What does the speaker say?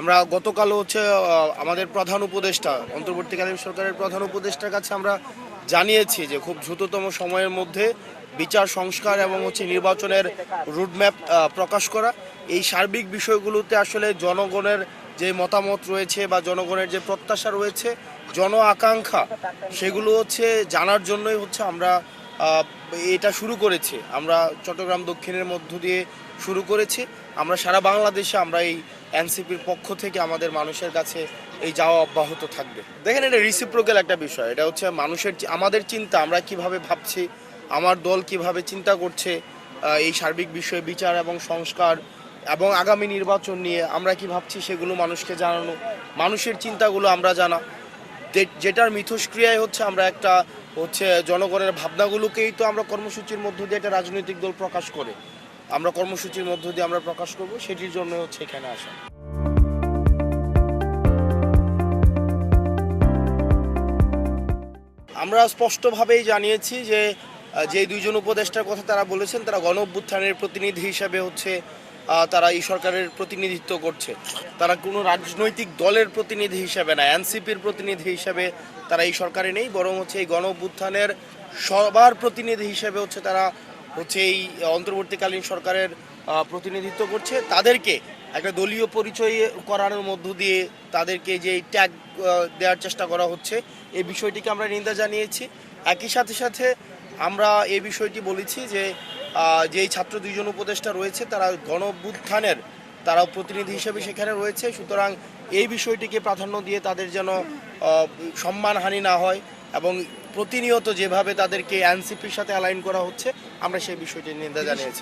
আমরা গতকালও আমাদের প্রধান উপদেষ্টা অন্তর্বর্তীকালীন সরকারের প্রধান উপদেষ্টার কাছে আমরা জানিয়েছি যে খুব দ্রুততম সময়ের মধ্যে বিচার সংস্কার এবং নির্বাচনের রুটম্যাপ প্রকাশ করা। এই সার্বিক বিষয়গুলোতে আসলে জনগণের যে মতামত রয়েছে বা জনগণের যে প্রত্যাশা রয়েছে, জন আকাঙ্ক্ষা, সেগুলো জানার জন্যই আমরা এটা শুরু করেছি। আমরা চট্টগ্রাম দক্ষিণের মধ্য দিয়ে শুরু করেছি। আমরা সারা বাংলাদেশে আমরা এই এনসিপির পক্ষ থেকে আমাদের মানুষের কাছে এই যাওয়া অব্যাহত থাকবে। দেখেন, এটা রিসিপ্রোকাল একটা বিষয়। এটা মানুষের আমাদের চিন্তা, আমরা কিভাবে ভাবছি, আমার দল কিভাবে চিন্তা করছে এই সার্বিক বিষয়ে বিচার এবং সংস্কার এবং আগামী নির্বাচন নিয়ে আমরা কি ভাবছি সেগুলো মানুষকে জানানো, মানুষের চিন্তাগুলো আমরা জানা, যেটার মিথস্ক্রিয়ায় আমরা একটা জনগণের ভাবনাগুলোকেই তো আমরা কর্মসূচির মধ্য দিয়ে একটা রাজনৈতিক দল প্রকাশ করে, আমরা কর্মসূচির মধ্য দিয়ে আমরা প্রকাশ করব, সেটির জন্য এখানে আসা। আমরা স্পষ্টভাবেই জানিয়েছি যে যে দুইজন উপদেষ্টার কথা তারা বলেছেন, তারা গণ অভ্যুত্থানের প্রতিনিধি হিসাবে তারা এই সরকারের প্রতিনিধিত্ব করছে। তারা কোনো রাজনৈতিক দলের প্রতিনিধি হিসাবে না, এনসিপির প্রতিনিধি হিসাবে তারা এই সরকারে নেই, বরং এই গণ অভ্যুত্থানের সবার প্রতিনিধি হিসাবে তারা এই অন্তর্বর্তীকালীন সরকারের প্রতিনিধিত্ব করছে। তাদেরকে একটা দলীয় পরিচয় করানোর মধ্য দিয়ে তাদেরকে যে ট্যাগ দেওয়ার চেষ্টা করা হচ্ছে, এই বিষয়টিকে আমরা নিন্দা জানিয়েছি। একই সাথে আমরা এই বিষয়টি বলেছি যে যেই ছাত্র দুইজন উপদেষ্টা রয়েছে তারা গণ অভ্যুত্থানের তারা প্রতিনিধি হিসেবে সেখানে রয়েছে। সুতরাং এই বিষয়টিকে প্রাধান্য দিয়ে তাদের যেন সম্মানহানি না হয় এবং প্রতিনিয়ত যেভাবে তাদেরকে এনসিপির সাথে অ্যালাইন করা হচ্ছে, আমরা সেই বিষয়টি নিন্দা জানিয়েছি।